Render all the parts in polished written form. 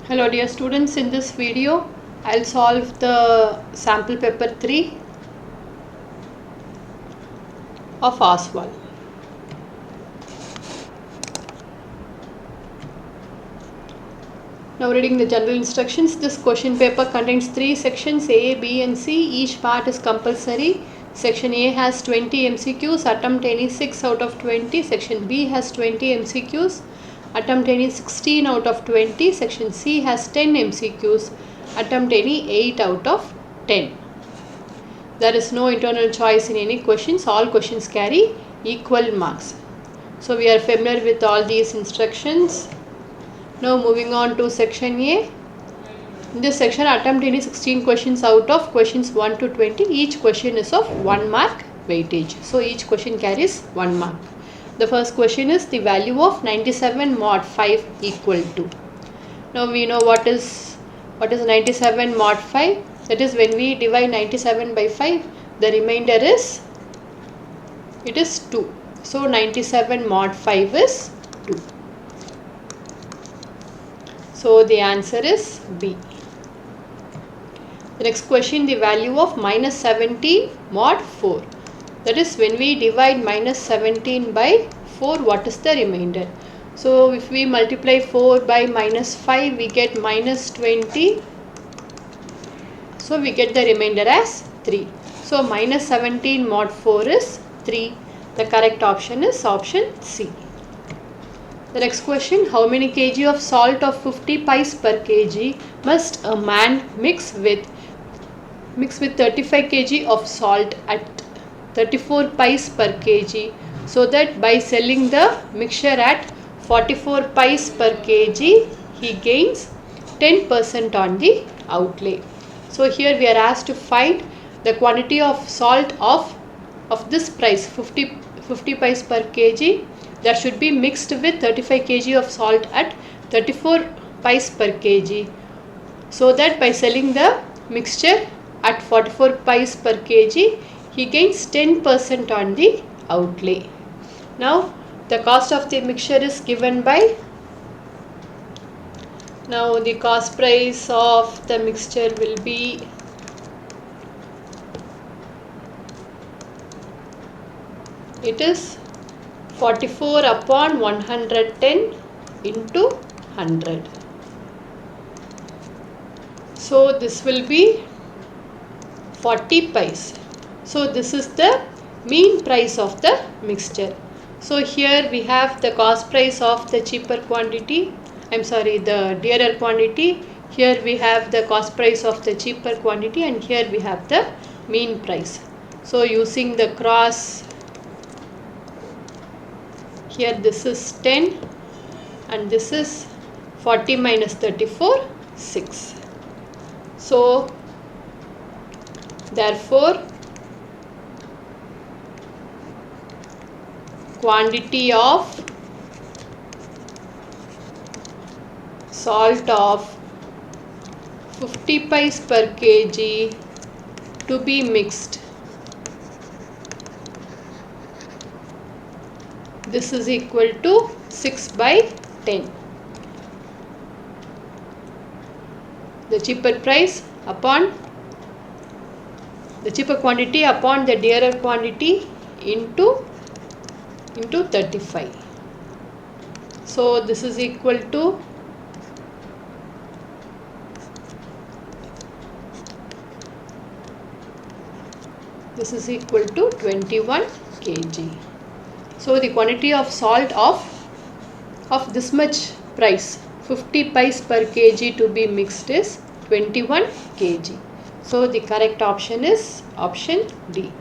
Hello dear students, in this video I'll solve the sample paper 3 of OSWAL. Now reading the general instructions, this question paper contains 3 sections A, B and C. Each part is compulsory. Section A has 20 MCQs, attempt any 6 out of 20. Section B has 20 MCQs, attempt any 16 out of 20. Section C has 10 MCQs, attempt any 8 out of 10. There is no internal choice in any questions. All questions carry equal marks. So we are familiar with all these instructions. Now moving on to section A. In this section, attempt any 16 questions out of questions 1 to 20. Each question is of 1 mark weightage. So each question carries 1 mark. The first question is the value of 97 mod 5 equal to. Now we know what is 97 mod 5. That is, when we divide 97 by 5, the remainder is 2. So 97 mod 5 is 2. So the answer is B. The next question, the value of minus 17 mod 4. That is, when we divide minus 17 by 4, what is the remainder? So if we multiply 4 by minus 5, we get minus 20. So we get the remainder as 3. So minus 17 mod 4 is 3. The correct option is option C. The next question, how many kg of salt of 50 pies per kg must a man mix with 35 kg of salt at 34 pies per kg, so that by selling the mixture at 44 pies per kg, he gains 10% on the outlay. So here we are asked to find the quantity of salt of this price, 50 pies per kg, that should be mixed with 35 kg of salt at 34 pies per kg, so that by selling the mixture at 44 pies per kg, he gains 10% on the outlay. Now the cost of the mixture is given by, now the cost price of the mixture will be it is 44 upon 110 into 100. So this will be 40 pies. So this is the mean price of the mixture. So here we have the cost price of the cheaper quantity, the dearer quantity. Here we have the cost price of the cheaper quantity, and here we have the mean price. So using the cross, here this is 10 and this is 40 minus 34, 6. So therefore quantity of salt of 50 pies per kg to be mixed, this is equal to 6 by 10. The cheaper price upon the cheaper quantity upon the dearer quantity into 35. So this is equal to this is equal to 21 kg. So the quantity of salt of this much price, 50 pies per kg to be mixed, is 21 kg. So the correct option is option D.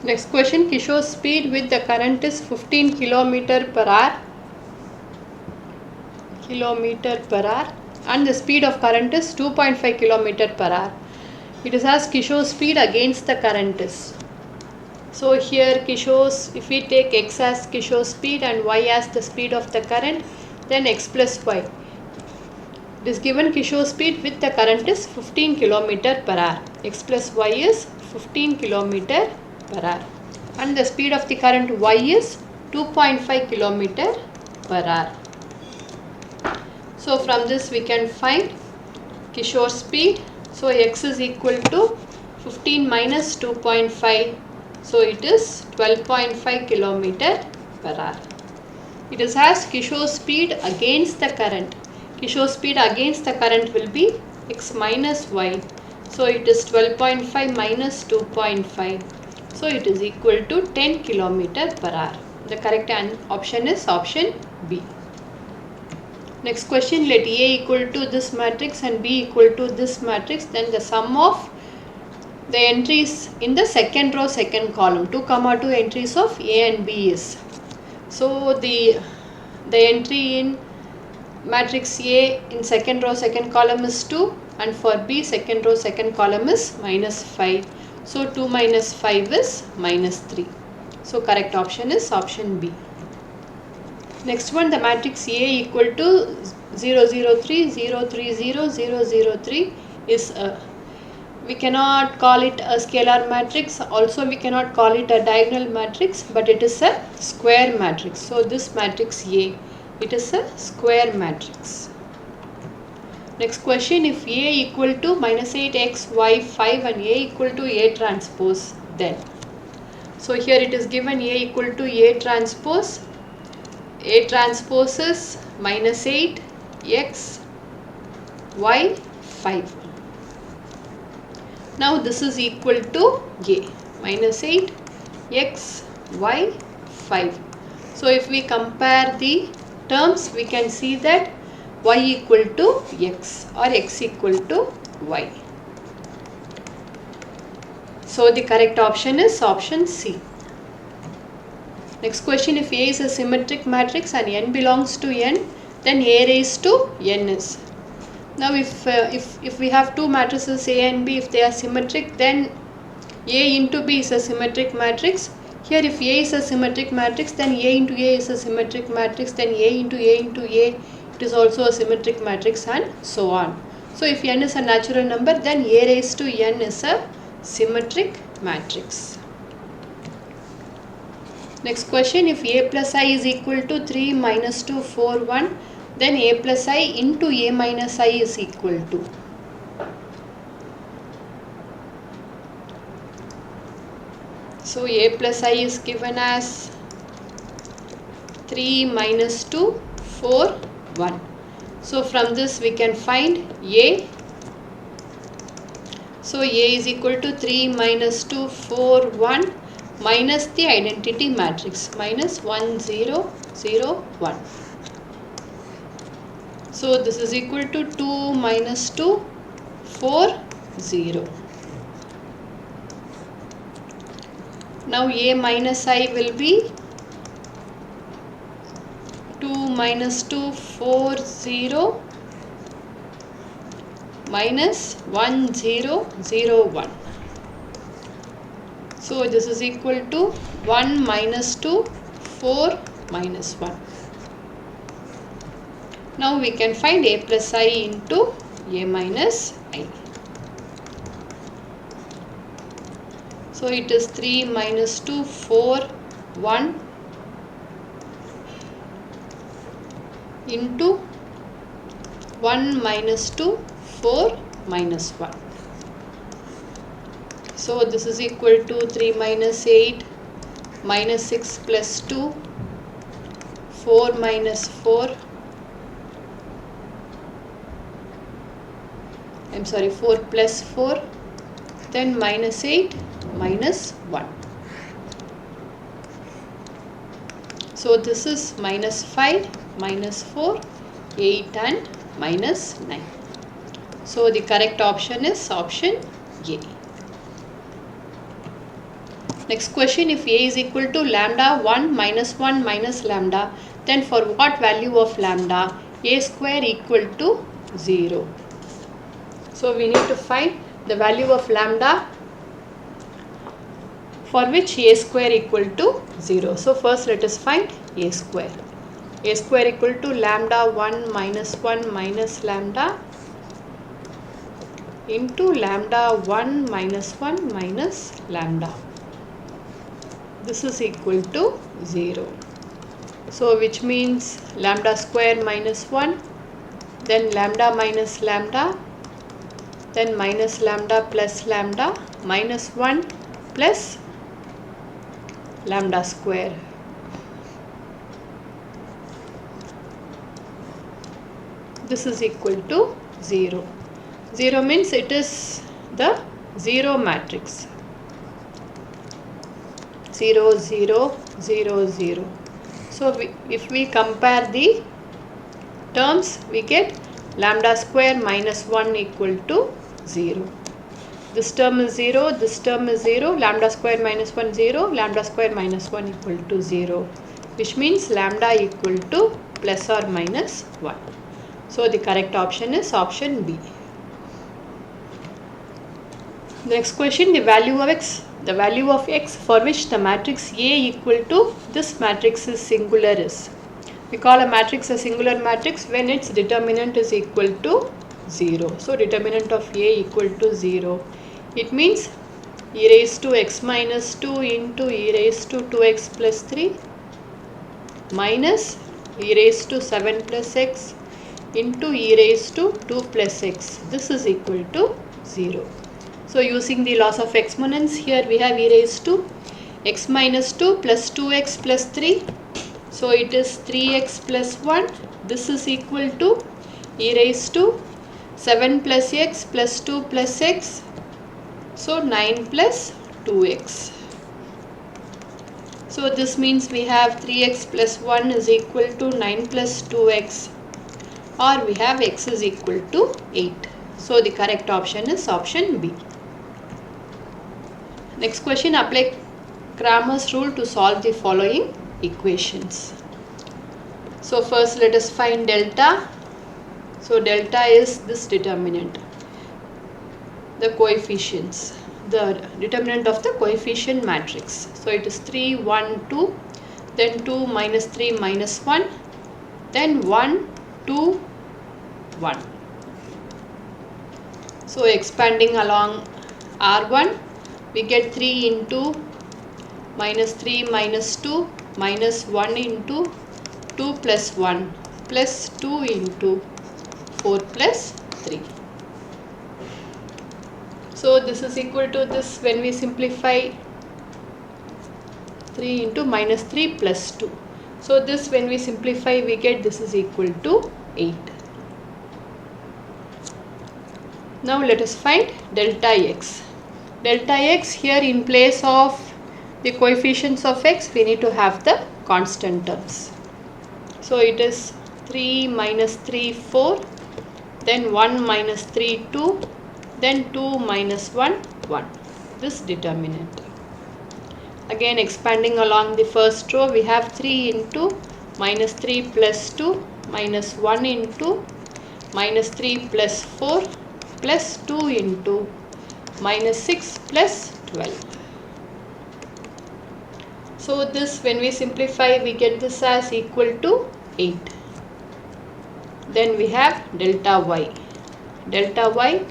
Next question, Kishore's speed with the current is 15 km per hour and the speed of current is 2.5 km per hour. It is asked Kishore's speed against the current is. So here Kishore's, if we take x as Kishore's speed and y as the speed of the current, then x plus y. It is given Kishore's speed with the current is 15 km per hour. X plus y is 15 km per hour. And the speed of the current y is 2.5 km per hour. So from this we can find Kishore speed. So x is equal to 15 minus 2.5. So it is 12.5 kilometer per hour. It is as Kishore speed against the current. Kishore speed against the current will be x minus y. So it is 12.5 minus 2.5. So it is equal to 10 kilometer per hour. The correct option is option B. Next question, let A equal to this matrix and B equal to this matrix. Then the sum of the entries in the second row, second column, 2, 2 entries of A and B is. So the entry in matrix A in second row, second column is 2, and for B second row, second column is minus 5. So 2 minus 5 is minus 3. So correct option is option B. Next one, the matrix A equal to 0, 0, 3, 0, 3, 0, 0, 0, 3 is a, we cannot call it a scalar matrix, also we cannot call it a diagonal matrix, but it is a square matrix. So this matrix A, it is a square matrix. Next question, if A equal to minus 8x, y, 5 and A equal to A transpose, then. So here it is given A equal to A transpose. A transpose is minus 8 x y 5. Now this is equal to A, minus 8 x y 5. So if we compare the terms, we can see that y equal to x or x equal to y. So the correct option is option C. Next question, if A is a symmetric matrix and n belongs to n, then A raised to n is. Now if we have two matrices A and B, if they are symmetric, then A into B is a symmetric matrix. Here if A is a symmetric matrix, then A into A is a symmetric matrix, then A into A, it is also a symmetric matrix, and so on. So if n is a natural number, then A raised to n is a symmetric matrix. Next question, if A plus I is equal to 3 minus 2, 4, 1, then A plus I into A minus I is equal to. So A plus I is given as 3 minus 2, 4, 1. So from this we can find A. So A is equal to 3 minus 2, 4, 1 minus the identity matrix, minus 1, 0, 0, 1. So this is equal to 2 minus 2, 4, 0. Now A minus I will be 2 minus 2, 4, 0 minus 1, 0, 0, 1. So this is equal to 1 minus 2, 4 minus 1. Now we can find A plus I into A minus I. So it is 3 minus 2, 4, 1 into 1 minus 2, 4 minus 1. So this is equal to 3 minus 8 minus 6 plus 2, 4 minus 4. 4 plus 4, then minus 8 minus 1. So this is minus 5, minus 4, 8 and minus 9. So the correct option is option A. Next question, if A is equal to lambda 1 minus lambda, then for what value of lambda A square equal to 0? So we need to find the value of lambda for which A square equal to 0. So first let us find A square. A square equal to lambda 1 minus lambda into lambda 1 minus lambda. This is equal to 0. So which means lambda square minus 1 then lambda minus lambda, then minus lambda plus lambda, minus 1 plus lambda square. This is equal to 0. 0 means it is the 0 matrix. 0, 0, 0, 0. So if we compare the terms, we get lambda square minus 1 equal to 0. This term is 0, this term is 0, lambda square minus 1 0, lambda square minus 1 equal to 0, which means lambda equal to plus or minus 1. So the correct option is option B. Next question, the value of x. The value of x for which the matrix A equal to this matrix is singular is. We call a matrix a singular matrix when its determinant is equal to 0. So determinant of A equal to 0. It means e raised to x minus 2 into e raised to 2x plus 3 minus e raised to 7 plus x into e raised to 2 plus x. This is equal to 0. So using the laws of exponents, here we have e raised to x minus 2 plus 2x plus 3. So it is 3x plus 1. This is equal to e raised to 7 plus x plus 2 plus x. So 9 plus 2x. So this means we have 3x plus 1 is equal to 9 plus 2x, or we have x is equal to 8. So the correct option is option B. Next question, apply Cramer's rule to solve the following equations. So first let us find delta. So delta is this determinant, the coefficients, the determinant of the coefficient matrix. So it is 3, 1, 2, then 2 minus 3 minus 1, then 1, 2, 1. So expanding along R1, we get 3 into minus 3 minus 2 minus 1 into 2 plus 1 plus 2 into 4 plus 3. So this is equal to this when we simplify 3 into minus 3 plus 2. So this when we simplify we get this is equal to 8. Now let us find delta x. Delta x, here in place of the coefficients of x we need to have the constant terms. So it is 3 minus 3 4, then 1 minus 3 2, then 2 minus 1 1. This determinant. Again expanding along the first row we have 3 into minus 3 plus 2 minus 1 into minus 3 plus 4 plus 2 into minus 6 plus 12. So this when we simplify we get this as equal to 8. Then we have delta y. Delta y,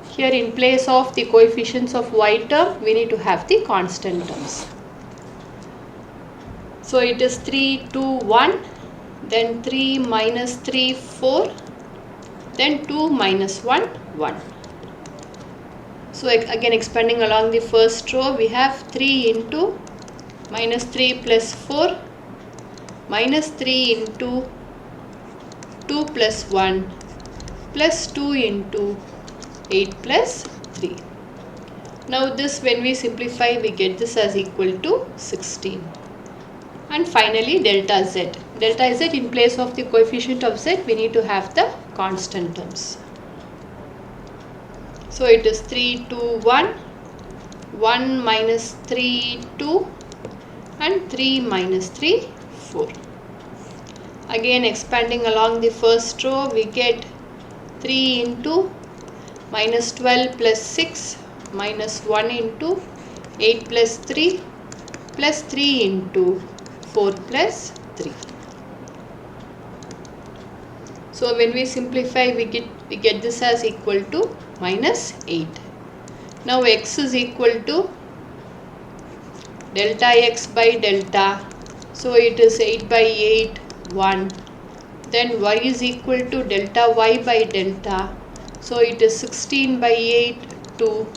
here in place of the coefficients of y term we need to have the constant terms. So it is 3 2 1, then 3 minus 3 4, then 2 minus 1 1. So again expanding along the first row we have 3 into minus 3 plus 4 minus 3 into 2 plus 1 plus 2 into 8 plus 3. Now this when we simplify we get this as equal to 16. And finally delta z. Delta z in place of the coefficient of z we need to have the constant terms. So it is 3 2 1, 1 minus 3 2 and 3 minus 3 4. Again expanding along the first row we get 3 into minus 12 plus 6 minus 1 into 8 plus 3 plus 3 into 4 plus 3. So when we simplify we get this as equal to minus 8. Now x is equal to delta x by delta. So it is 8 by 8 1 then y is equal to delta y by delta. So it is 16 by 8, 2,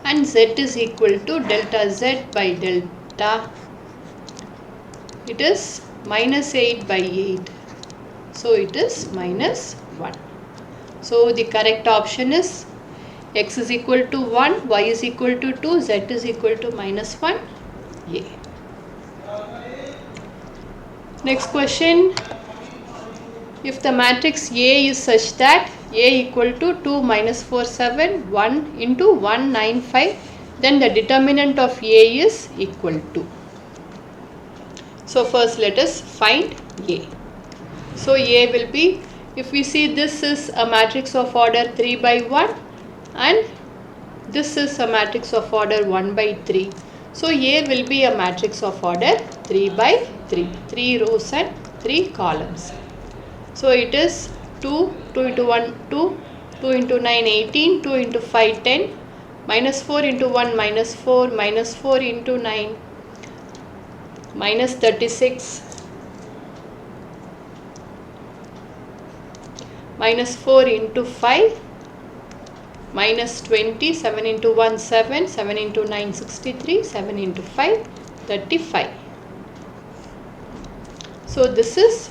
and z is equal to delta z by delta. It is minus 8 by 8. So it is minus 1. So the correct option is x is equal to 1, y is equal to 2, z is equal to minus 1, a. Next question. If the matrix A is such that A equal to 2 minus 4 7 1 into 1 9 5, then the determinant of A is equal to. So first let us find A. So A will be, if we see this is a matrix of order 3 by 1 and this is a matrix of order 1 by 3. So A will be a matrix of order 3 by 3, 3 rows and 3 columns. So it is 2, 2 into 1, 2, 2 into 9, 18, 2 into 5, 10, minus 4 into 1, minus 4, minus 4 into 9, minus 36, minus 4 into 5, minus 20, 7 into 1, 7, 7 into 9, 63, 7 into 5, 35. So this is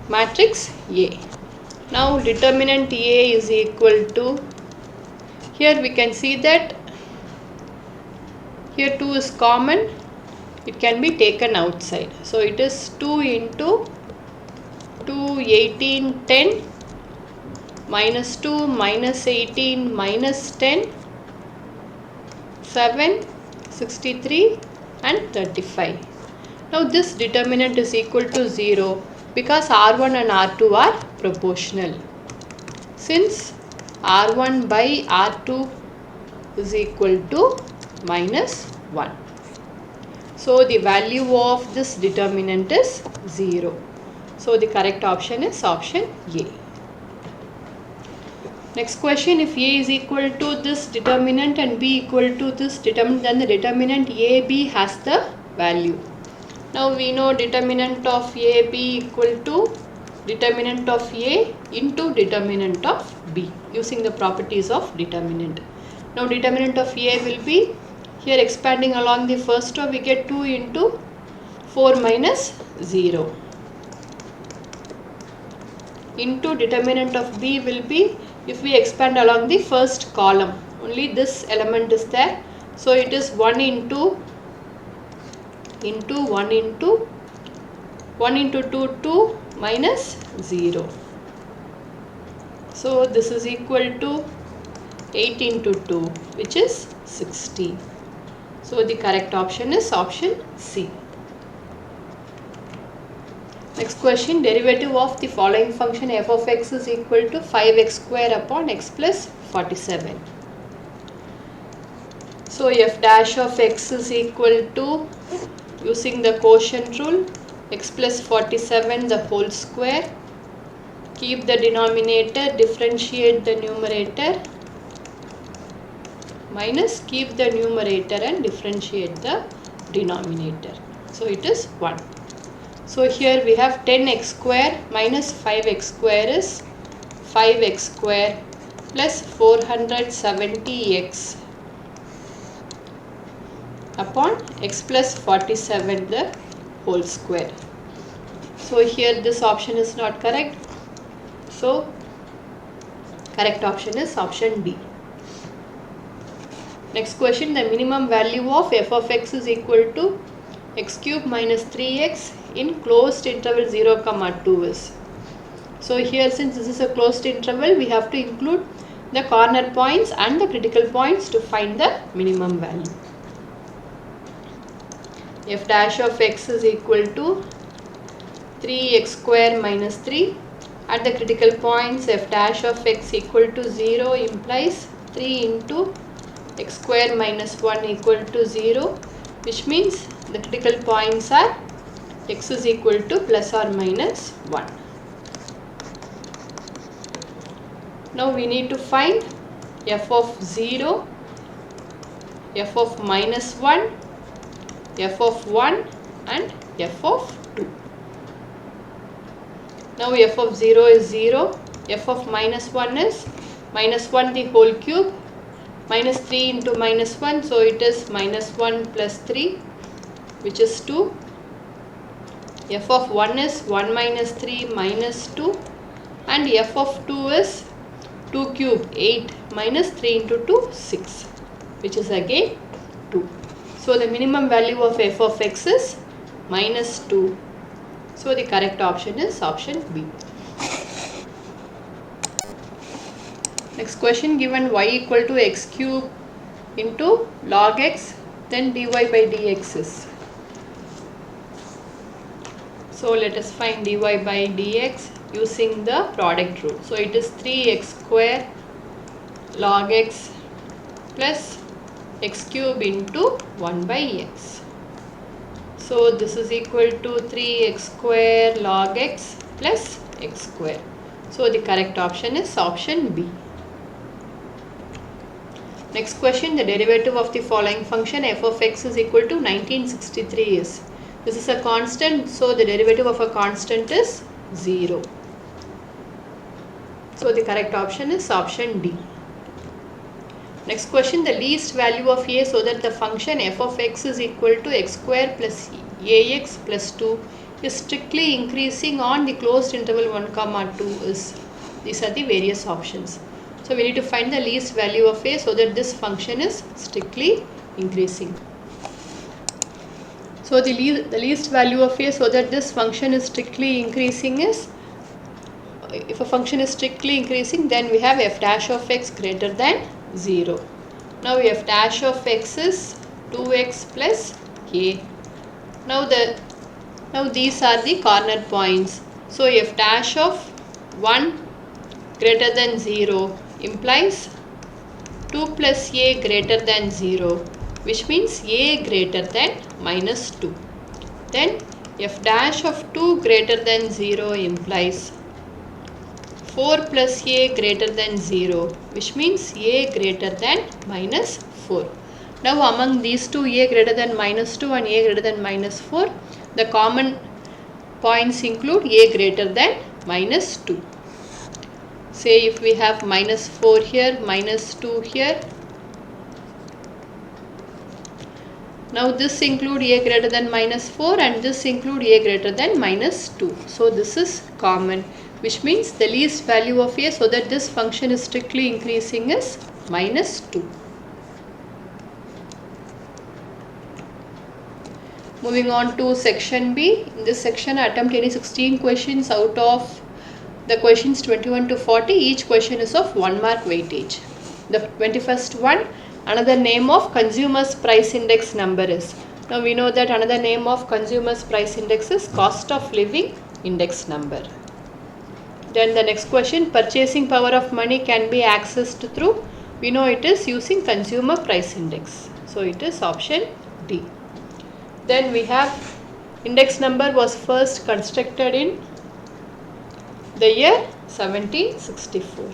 matrix A. Now determinant A is equal to, here we can see that here 2 is common, it can be taken outside. So it is 2 into 2, 18, 10, minus 2, minus 18, minus 10, 7, 63 and 35. Now this determinant is equal to 0 because R1 and R2 are proportional. Since R1 by R2 is equal to minus 1. So the value of this determinant is 0. So the correct option is option A. Next question, if A is equal to this determinant and B equal to this determinant, then the determinant AB has the value. Now we know determinant of AB equal to determinant of A into determinant of B using the properties of determinant. Now determinant of A will be, here expanding along the first row we get 2 into 4 minus 0. Into determinant of B will be, if we expand along the first column, only this element is there. So it is 1 into 1 into 2, 2 minus 0. So this is equal to 8 into 2, which is 16. So the correct option is option C. Next question, derivative of the following function f of x is equal to 5x square upon x plus 47. So f dash of x is equal to, using the quotient rule, x plus 47 the whole square, keep the denominator, differentiate the numerator, minus keep the numerator and differentiate the denominator. So it is 1. So here we have 10x square minus 5x square is 5x square plus 470x upon x plus 47 the whole square. So here this option is not correct. So correct option is option D. Next question, the minimum value of f of x is equal to x cube minus 3x in closed interval 0, 2 is. So here since this is a closed interval, we have to include the corner points and the critical points to find the minimum value. F dash of x is equal to 3x square minus 3. At the critical points, f dash of x equal to 0 implies 3 into x square minus 1 equal to 0, which means the critical points are x is equal to plus or minus 1. Now we need to find f of 0, f of minus 1, f of 1 and f of 2. Now f of 0 is 0. F of minus 1 is minus 1 the whole cube. Minus 3 into minus 1. So it is minus 1 plus 3, which is 2. F of 1 is 1 minus 3 minus 2. And f of 2 is 2 cube 8 minus 3 into 2 6, which is again 2. So the minimum value of f of x is minus 2. So the correct option is option B. Next question, given y equal to x cube into log x, then dy by dx is. So let us find dy by dx using the product rule. So it is 3x square log x plus x cube into 1 by x. So this is equal to 3x square log x plus x square. So the correct option is option B. Next question, the derivative of the following function f of x is equal to 1963 is. This is a constant, so the derivative of a constant is 0. So the correct option is option D. Next question, the least value of a so that the function f of x is equal to x square plus ax plus 2 is strictly increasing on the closed interval 1 comma 2 is. These are the various options. So we need to find the least value of a so that this function is strictly increasing. So the least value of a so that this function is strictly increasing is, if a function is strictly increasing, then we have f dash of x greater than 0. Now f dash of x is 2x plus a. Now these are the corner points. So f dash of 1 greater than 0 implies 2 plus a greater than 0, which means a greater than minus 2. Then f dash of 2 greater than 0 implies 4 plus a greater than 0, which means a greater than minus 4. Now among these two, a greater than minus 2 and a greater than minus 4, the common points include a greater than minus 2. Say if we have minus 4 here, minus 2 here. Now this include a greater than minus 4 and this include a greater than minus 2. So this is common, which means the least value of a so that this function is strictly increasing is minus 2. Moving on to section B. In this section, attempt any 16 questions out of the questions 21 to 40. Each question is of 1 mark weightage. The 21st one, another name of consumer's price index number is. Now we know that another name of consumer's price index is cost of living index number. Then the next question, purchasing power of money can be accessed through. We know it is using consumer price index. So it is option D. Then we have index number was first constructed in the year 1764.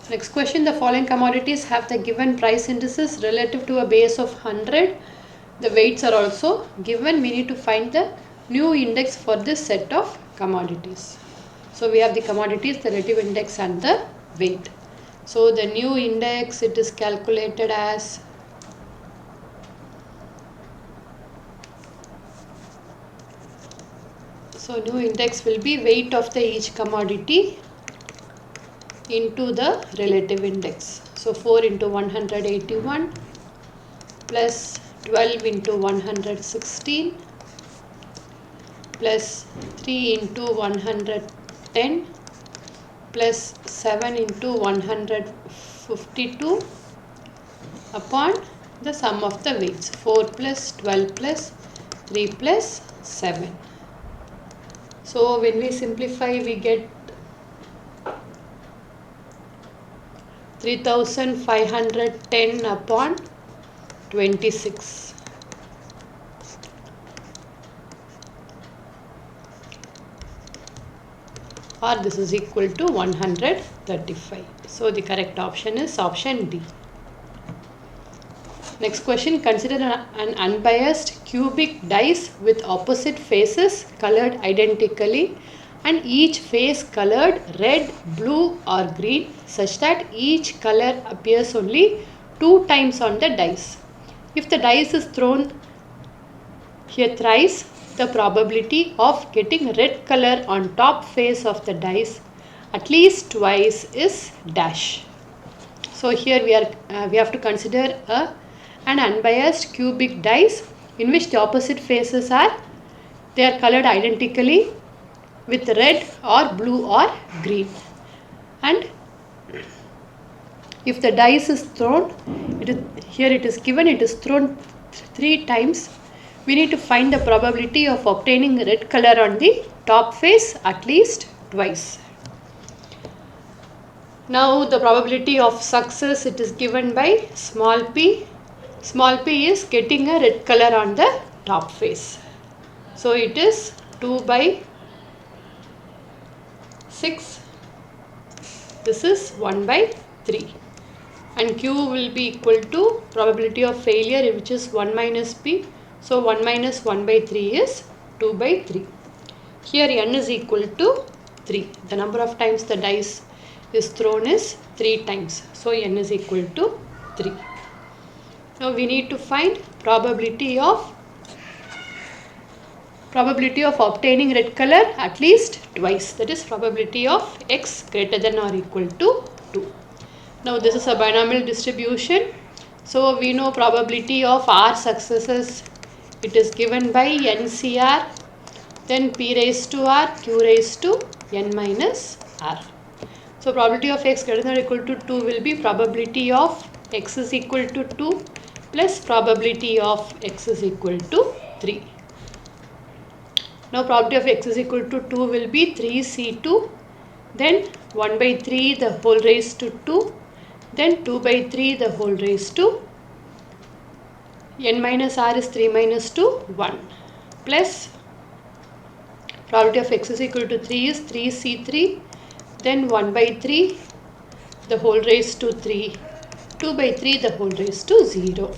Next question, the following commodities have the given price indices relative to a base of 100. The weights are also given. We need to find the new index for this set of commodities. So we have the commodities, the relative index and the weight. So the new index, it is calculated as new index will be weight of the each commodity into the relative index. So 4 into 181 plus 12 into 116 plus 3 into 110 plus 7 into 152 upon the sum of the weights, 4 plus 12 plus 3 plus 7. So when we simplify, we get 3510 upon 26. Or this is equal to 135. So the correct option is option D. Next question, consider an unbiased cubic dice with opposite faces colored identically and each face colored red, blue or green such that each color appears only 2 times on the dice. If the dice is thrown here thrice, the probability of getting red color on top face of the dice at least twice is dash. So here we have to consider an unbiased cubic dice in which the opposite faces are colored identically with red or blue or green, and if the dice is thrown, here it is given it is thrown 3 times, we need to find the probability of obtaining red color on the top face at least twice. Now the probability of success, it is given by small p. Small p is getting a red color on the top face. So it is 2 by 6. This is 1 by 3. And q will be equal to probability of failure, which is 1 minus p. So 1 minus 1 by 3 is 2 by 3. Here n is equal to 3. The number of times the dice is thrown is 3 times. So n is equal to 3. Now we need to find probability of obtaining red color at least twice. That is probability of x greater than or equal to 2. Now this is a binomial distribution. So we know probability of r successes. It is given by NCR, then p raised to r, q raised to n minus r. So probability of x greater than or equal to 2 will be probability of x is equal to 2 plus probability of x is equal to 3. Now probability of x is equal to 2 will be 3c2, then 1 by 3 the whole raised to 2, then 2 by 3 the whole raised to n minus r is 3 minus 2, 1, plus probability of x is equal to 3 is 3c3, then 1 by 3 the whole raised to 3, 2 by 3 the whole raised to 0.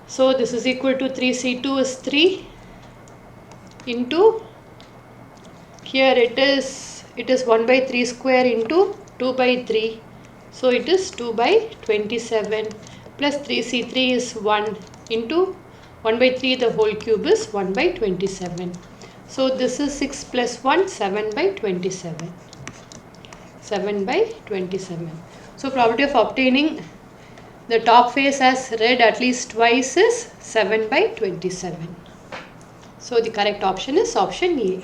So this is equal to 3c2 is 3 into, here it is 1 by 3 square into 2 by 3. So it is 2 by 27 plus 3c3 is 1 into 1 by 3 the whole cube is 1 by 27. So this is 6 plus 1, 7 by 27. 7 by 27. So probability of obtaining the top face as red at least twice is 7 by 27. So the correct option is option A.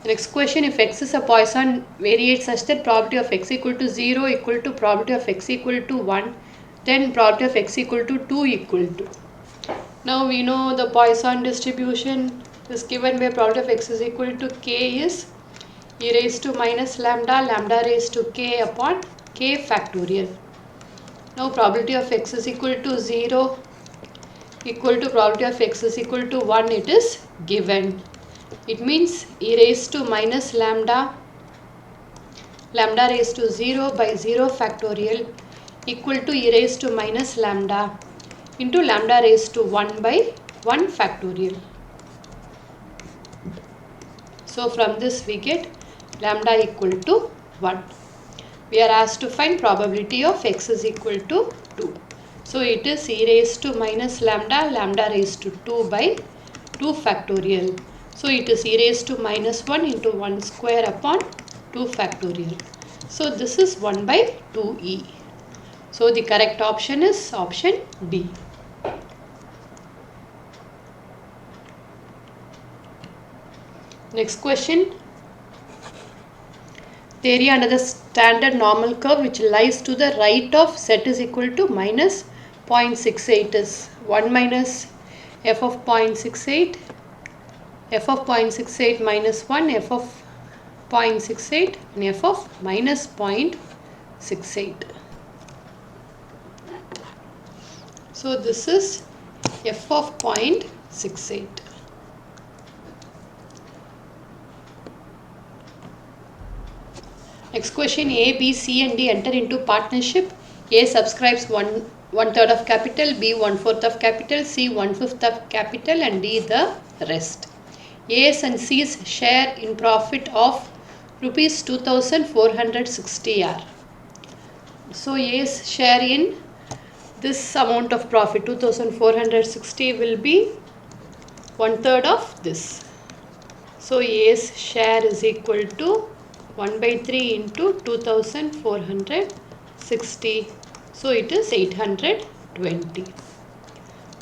The next question, if x is a Poisson variate such that probability of x equal to 0 equal to probability of x equal to 1, then probability of x equal to 2 equal to. Now we know the Poisson distribution is given where probability of x is equal to k is e raised to minus lambda, lambda raised to k upon k factorial. Now probability of x is equal to 0 equal to probability of x is equal to 1, it is given. It means e raised to minus lambda, lambda raised to 0 by 0 factorial equal to e raised to minus lambda into lambda raised to 1 by 1 factorial. So from this we get lambda equal to 1. We are asked to find probability of x is equal to 2. So it is e raised to minus lambda, lambda raised to 2 by 2 factorial. So it is e raised to minus 1 into 1 square upon 2 factorial. So this is 1 by 2e. So the correct option is option D. Next question. The area under the standard normal curve which lies to the right of z is equal to minus 0.68 is 1 minus f of 0.68, f of 0.68 minus 1, f of 0.68 and f of minus 0.68. So this is f of 0.68. Next question, A, B, C and D enter into partnership A subscribes one third of capital, B 1/4 of capital, C 1/5 of capital, and D the rest. A's and C's share in profit of rupees 2460 are. So A's share in this amount of profit 2460 will be 1/3 of this. So A's share is equal to 1/3 into 2460. So it is 820.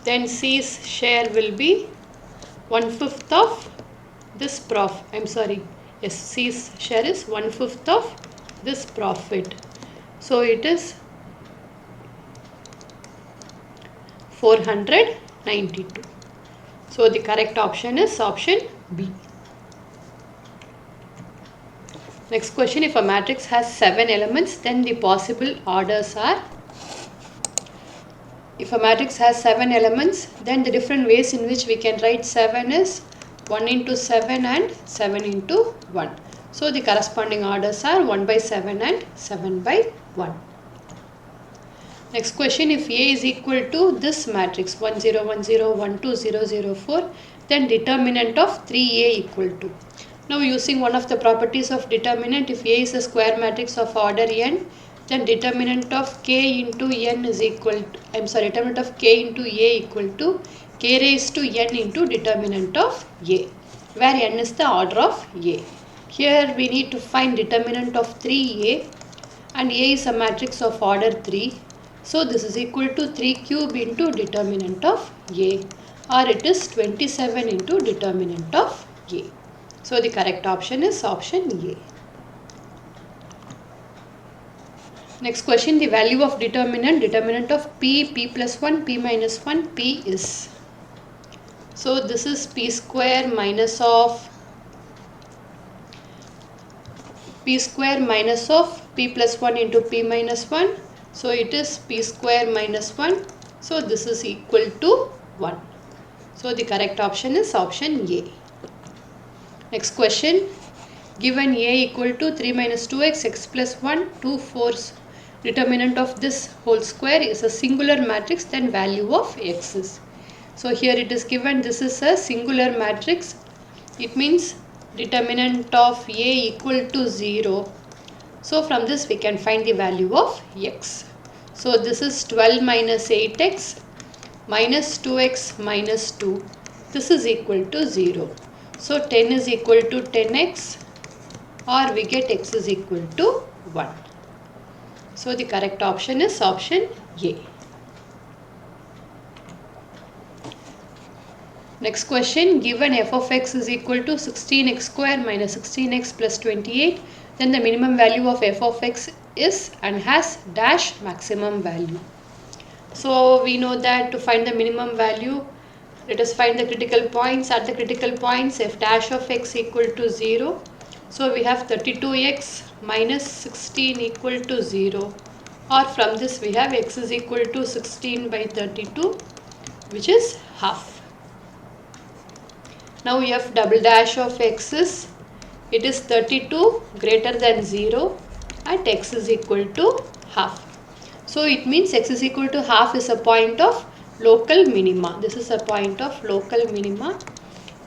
Then C's share will be 1/5 of this profit. C's share is 1/5 of this profit. So it is 492. So the correct option is option B. Next question, if a matrix has 7 elements, then the possible orders are. If a matrix has 7 elements, then the different ways in which we can write 7 is 1 into 7 and 7 into 1. So the corresponding orders are 1/7 and 7/1. Next question, if A is equal to this matrix 1 0 1 0 1 2 0 0 4, then determinant of 3A equal to. Now using one of the properties of determinant, if A is a square matrix of order n, then determinant of k into n is equal to, determinant of k into A equal to k raised to n into determinant of A, where n is the order of A. Here we need to find determinant of 3A, and A is a matrix of order 3. So this is equal to 3 cube into determinant of A, or it is 27 into determinant of A. So the correct option is option A. Next question, the value of determinant of P plus 1, P minus 1, P is. So this is P square minus of P square minus of P plus 1 into P minus 1. So it is P square minus 1. So this is equal to 1. So the correct option is option A. Next question, given A equal to 3 minus 2x, x plus 1, 2 4's determinant of this whole square is a singular matrix, then value of x is. So here it is given this is a singular matrix. It means determinant of A equal to 0. So from this we can find the value of x. So this is 12 minus 8x minus 2x minus 2. This is equal to 0. So 10 is equal to 10x, or we get x is equal to 1. So the correct option is option A. Next question, given f of x is equal to 16x square minus 16x plus 28, then the minimum value of f of x is and has dash maximum value. So we know that to find the minimum value, let us find the critical points. At the critical points, f dash of x equal to 0. So we have 32x minus 16 equal to 0. Or from this we have x is equal to 16 by 32, which is half. Now f double dash of x is, it is 32 greater than 0 at x is equal to half. So it means x is equal to half is a point of local minima. This is a point of local minima,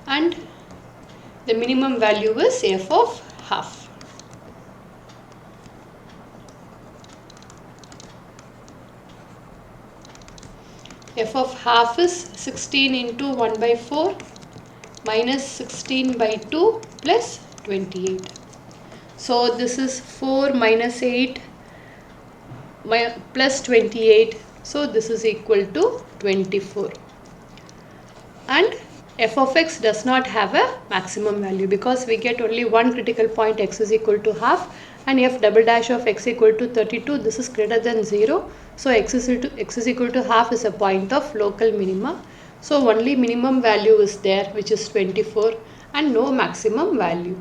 and the minimum value is f of half. F of half is 16 into 1 by 4 minus 16 by 2 plus 28. So this is 4 minus 8 plus 28. So this is equal to 24. And f of x does not have a maximum value because we get only one critical point, x is equal to half, and f double dash of x equal to 32. This is greater than 0. So x is equal to half is a point of local minima. So only minimum value is there, which is 24, and no maximum value.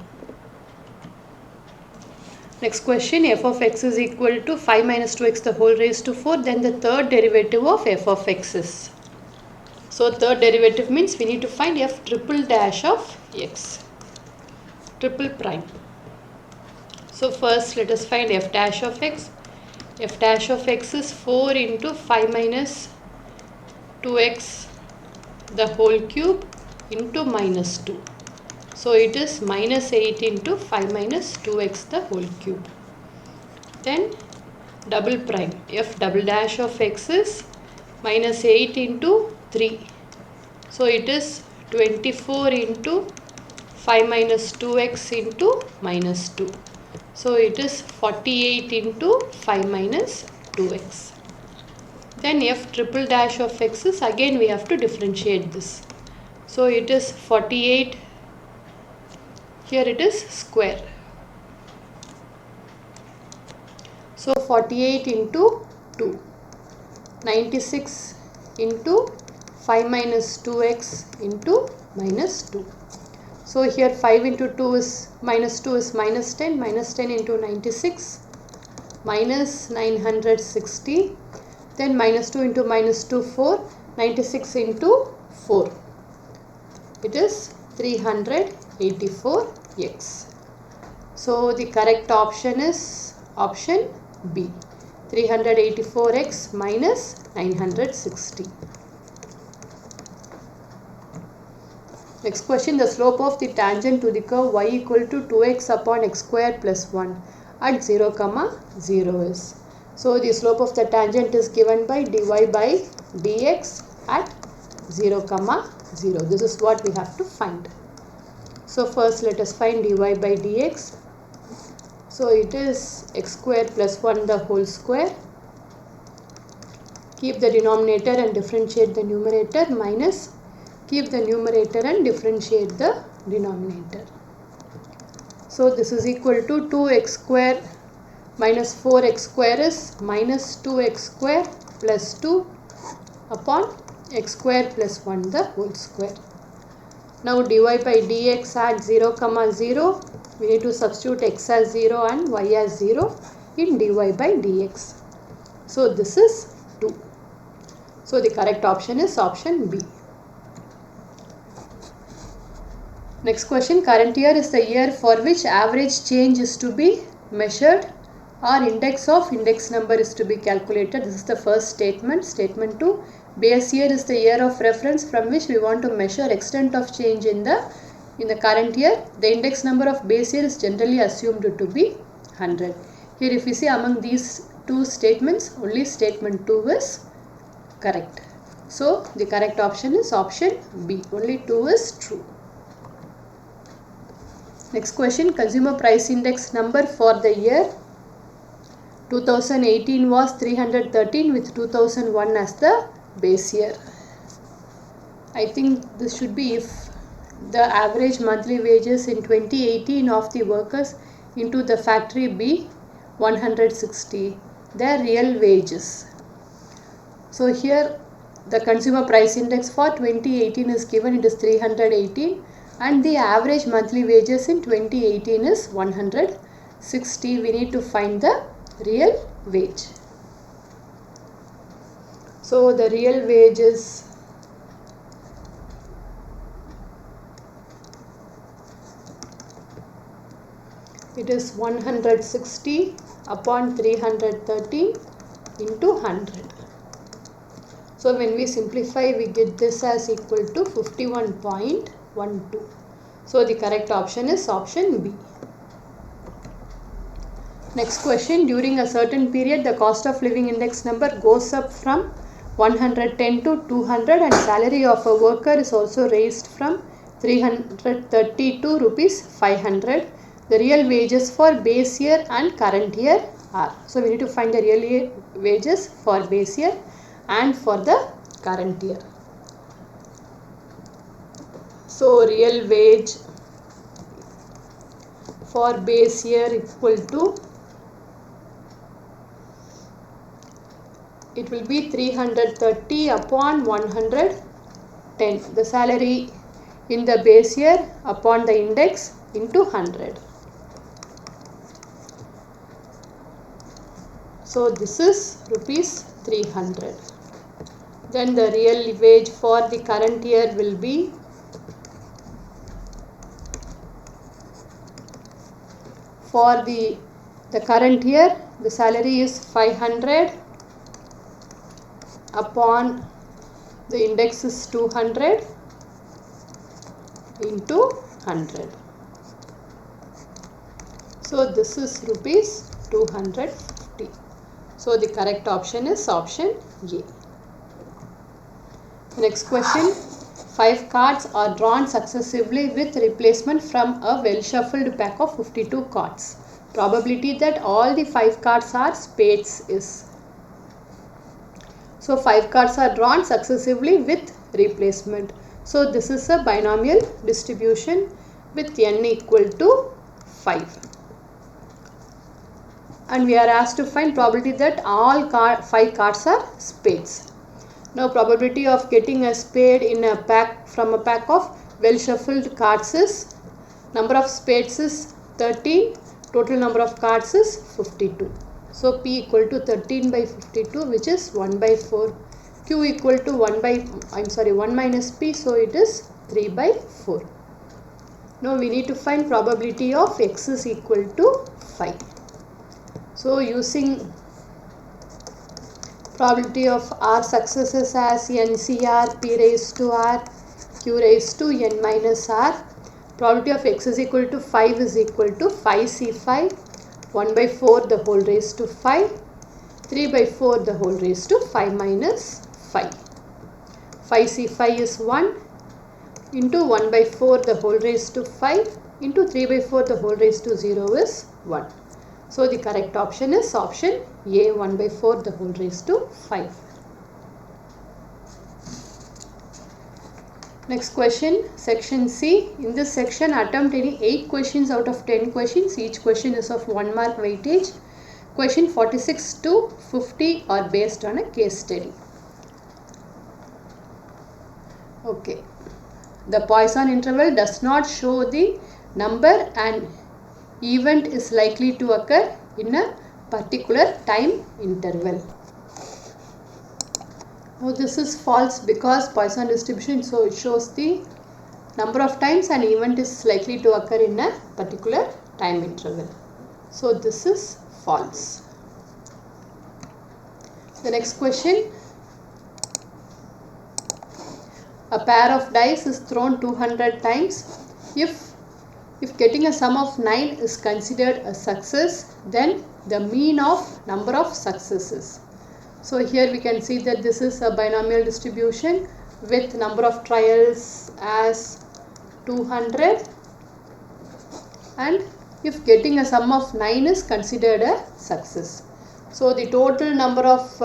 Next question, f of x is equal to 5 minus 2x the whole raised to 4. Then the third derivative of f of x is. So third derivative means we need to find f triple dash of x. Triple prime. So first let us find f dash of x. f dash of x is 4 into 5 minus 2x the whole cube into minus 2. So it is minus 8 into 5 minus 2x the whole cube. Then double prime, f double dash of x is minus 8 into 3. So it is 24 into 5 minus 2x into minus 2. So it is 48 into 5 minus 2x. Then f triple dash of x is, again we have to differentiate this. So it is 48, here it is square. So 48 into 2, 96 into 5 minus 2x into minus 2. So here 5 into 2 is minus 2 is minus 10, minus 10 into 96, minus 960, then minus 2 into minus 2, 4, 96 into 4. It is 384x. So the correct option is option B, 384x minus 960. Next question, the slope of the tangent to the curve y equal to 2x upon x square plus 1 at 0, 0 is. So the slope of the tangent is given by dy by dx at 0, 0. This is what we have to find. So first let us find dy by dx. So it is x square plus 1 the whole square. Keep the denominator and differentiate the numerator, minus keep the numerator and differentiate the denominator. So this is equal to 2x square minus 4x square is minus 2x square plus 2 upon x square plus 1 the whole square. Now dy by dx at 0, 0. We need to substitute x as 0 and y as 0 in dy by dx. So this is 2. So the correct option is option B. Next question, current year is the year for which average change is to be measured or index of index number is to be calculated. This is the first statement. Statement 2, base year is the year of reference from which we want to measure extent of change in the current year. The index number of base year is generally assumed to be 100. Here if you see among these two statements, only statement 2 is correct. So the correct option is option B. Only 2 is true. Next question, consumer price index number for the year 2018 was 313 with 2001 as the base year. I think this should be if the average monthly wages in 2018 of the workers into the factory be 160, their real wages. So here the consumer price index for 2018 is given, it is 318, and the average monthly wages in 2018 is 160. We need to find the real wage. So the real wages it is 160 upon 313 into 100. So when we simplify, we get this as equal to 51.12. So the correct option is option B. Next question, during a certain period the cost of living index number goes up from 110 to 200 and salary of a worker is also raised from 330 to rupees 500. The real wages for base year and current year are. So we need to find the real wages for base year and for the current year. So real wage for base year equal to, it will be 330 upon 110. The salary in the base year upon the index into 100. So this is rupees 300. Then the real wage for the current year will be for the The current year, the salary is 500 upon the index is 200 into 100. So this is rupees 250. So the correct option is option A. Next question. 5 cards are drawn successively with replacement from a well shuffled pack of 52 cards. Probability that all the 5 cards are spades is. So 5 cards are drawn successively with replacement. So this is a binomial distribution with n equal to 5. And we are asked to find probability that all 5 cards are spades. Now probability of getting a spade in a pack from a pack of well shuffled cards is, number of spades is 13, total number of cards is 52. So P equal to 13 by 52, which is 1 by 4. Q equal to 1 minus P, so it is 3 by 4. Now we need to find probability of X is equal to 5. So using probability of R successes as NCR, P raised to R, Q raised to N minus R. Probability of X is equal to 5 is equal to 5C5, 1 by 4 the whole raised to 5, 3 by 4 the whole raised to 5 minus 5. 5C5 is 1 into 1 by 4 the whole raised to 5 into 3 by 4 the whole raised to 0 is 1. So the correct option is option A, 1 by 4 the whole raised to 5. Next question, section C. In this section, attempt any 8 questions out of 10 questions. Each question is of 1 mark weightage. Question 46 to 50 are based on a case study. Okay. The Poisson interval does not show the number and event is likely to occur in a particular time interval. Now this is false because Poisson distribution, so it shows the number of times an event is likely to occur in a particular time interval. So this is false. The next question. A pair of dice is thrown 200 times. If getting a sum of 9 is considered a success, then the mean of number of successes. So here we can see that this is a binomial distribution with number of trials as 200, and if getting a sum of 9 is considered a success. So the total number of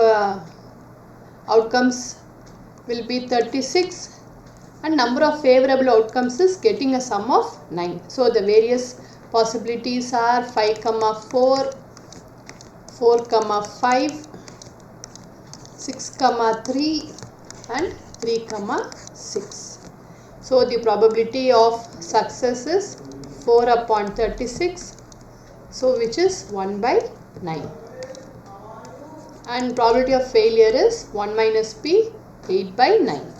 outcomes will be 36 and number of favorable outcomes is getting a sum of 9. So the various possibilities are 5, 4, 4, 5, 6, 3 and 3, 6. So the probability of success is 4 upon 36, so which is 1 by 9. And probability of failure is 1 minus P, 8 by 9.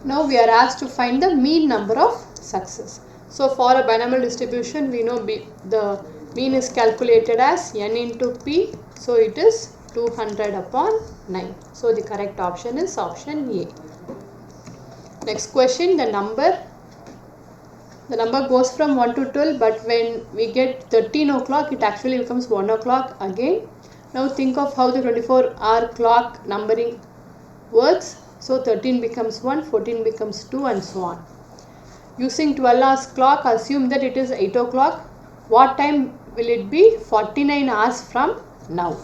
Now we are asked to find the mean number of success. So for a binomial distribution, we know the mean is calculated as n into P. So it is 200 upon 9. So the correct option is option A. Next question, the number goes from 1 to 12, but when we get 13 o'clock, it actually becomes 1 o'clock again. Now think of how the 24-hour clock numbering works. So 13 becomes 1, 14 becomes 2 and so on. Using 12 hours clock, assume that it is 8 o'clock. What time will it be? 49 hours from now.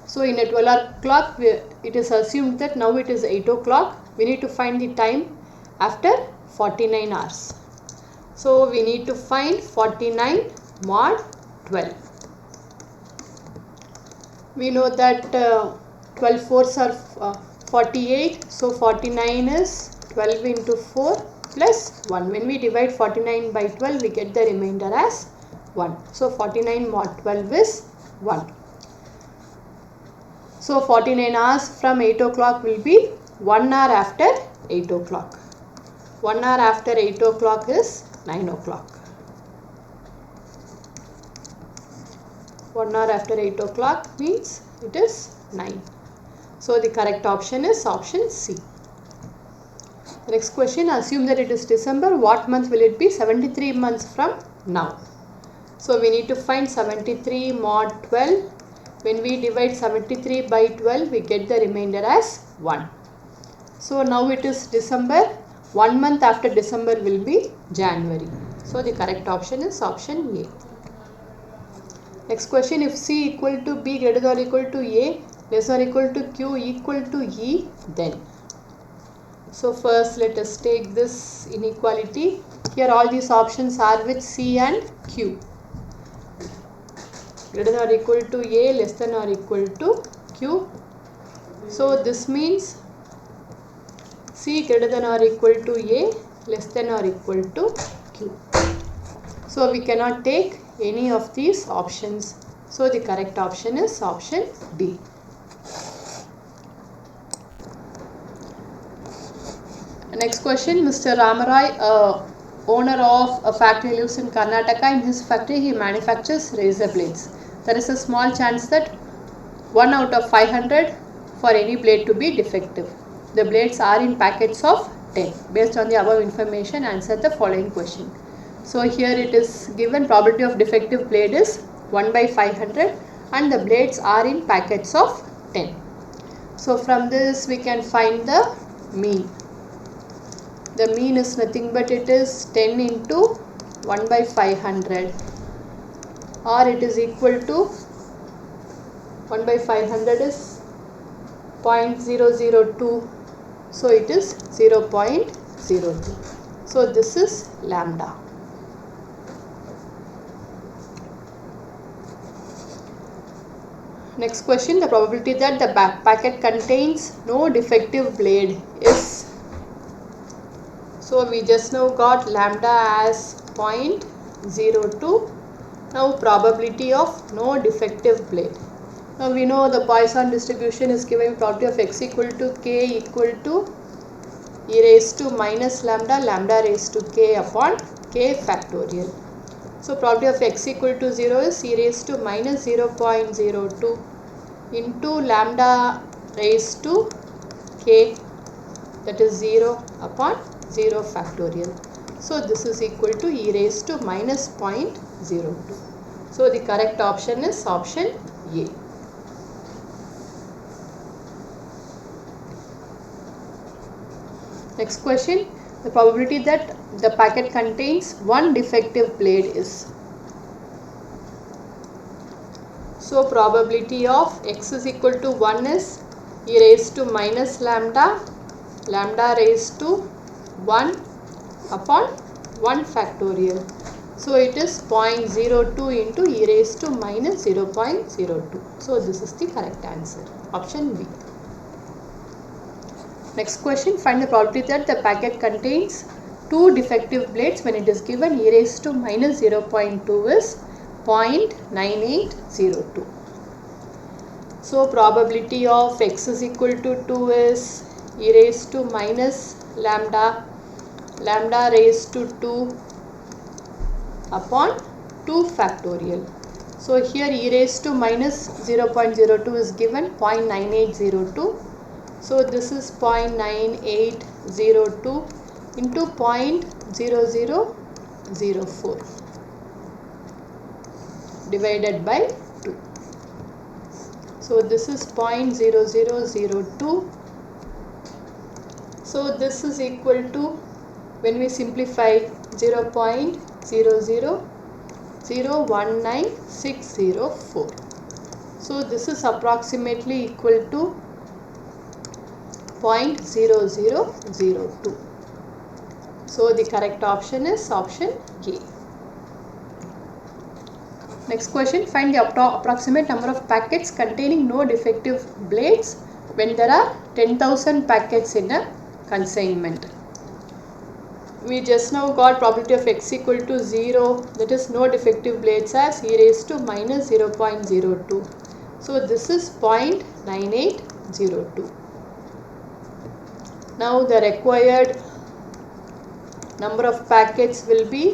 So in a 12-hour clock, it is assumed that now it is 8 o'clock. We need to find the time after 49 hours. So we need to find 49 mod 12. We know that 12 fours are 48. So 49 is 12 into 4 plus 1. When we divide 49 by 12, we get the remainder as 1. So 49 mod 12 is 1. So 49 hours from 8 o'clock will be 1 hour after 8 o'clock. 1 hour after 8 o'clock is 9 o'clock. 1 hour after 8 o'clock means it is 9. So the correct option is option C. The next question, assume that it is December. What month will it be? 73 months from now. So we need to find 73 mod 12. When we divide 73 by 12, we get the remainder as 1. So now it is December. 1 month after December will be January. So the correct option is option A. Next question, if C equal to B greater than or equal to A, less or equal to Q equal to E, then. So first let us take this inequality. Here all these options are with C and Q. Greater than or equal to A, less than or equal to Q. So this means C greater than or equal to A, less than or equal to Q. So we cannot take any of these options. So the correct option is option D. Next question, Mr. Ramarai, owner of a factory, lives in Karnataka. In his factory he manufactures razor blades. There is a small chance that 1 out of 500 for any blade to be defective. The blades are in packets of 10. Based on the above information, answer the following question. So here it is given probability of defective blade is 1 by 500 and the blades are in packets of 10. So from this we can find the mean. The mean is nothing but it is 10 into 1 by 500, or it is equal to 1 by 500 is 0.002. So it is 0.02. So this is lambda. Next question, the probability that the packet contains no defective blade is. So we just now got lambda as 0.02. Now probability of no defective blade. Now we know the Poisson distribution is given probability of x equal to k equal to e raised to minus lambda, lambda raised to k upon k factorial. So probability of x equal to 0 is e raised to minus 0.02 into lambda raised to k, that is 0 upon 0 factorial. So this is equal to e raised to minus 0.02. So the correct option is option A. Next question, the probability that the packet contains one defective blade is. So probability of x is equal to 1 is e raised to minus lambda, lambda raised to 1 upon 1 factorial. So it is 0.02 into e raised to minus 0.02. So this is the correct answer, option B. Next question, find the probability that the packet contains two defective blades when it is given e raised to minus 0.2 is 0.9802. So probability of x is equal to 2 is e raised to minus lambda, lambda raised to 2 upon 2 factorial. So here e raised to minus 0.02 is given 0.9802. So this is 0.9802 into 0.0004 divided by 2. So this is 0.0002. So this is equal to, when we simplify, 0.00019,604. So this is approximately equal to 0.0002. So the correct option is option A. Next question, find the approximate number of packets containing no defective blades when there are 10,000 packets in a consignment. We just now got probability of x equal to 0, that is no defective blades, as e raised to minus 0.02. So this is 0.9802. Now the required number of packets will be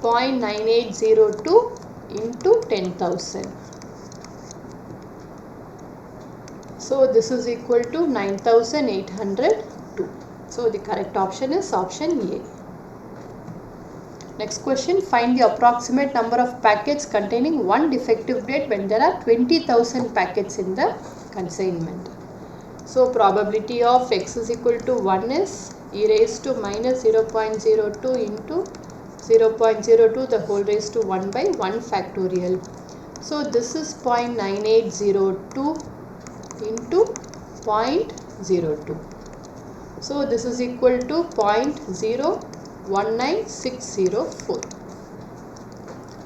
0.9802 into 10,000. So this is equal to 9,802. So the correct option is option A. Next question, find the approximate number of packets containing one defective date when there are 20,000 packets in the consignment. So probability of x is equal to 1 is e raised to minus 0.02 into 0.02 the whole raised to 1 by 1 factorial. So this is 0.9802 into 0.02. So this is equal to 0.019604.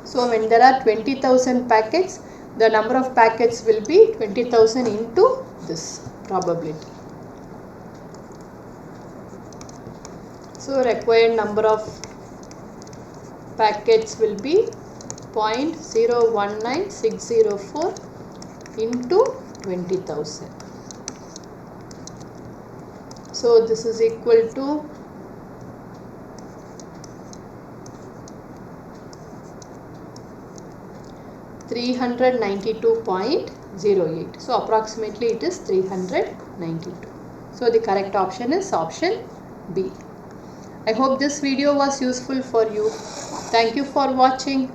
So when there are 20,000 packets, the number of packets will be 20,000 into this probability. So required number of packets will be 0.019604 into 20,000. So this is equal to 392.08. So approximately it is 392. So the correct option is option B. I hope this video was useful for you. Thank you for watching.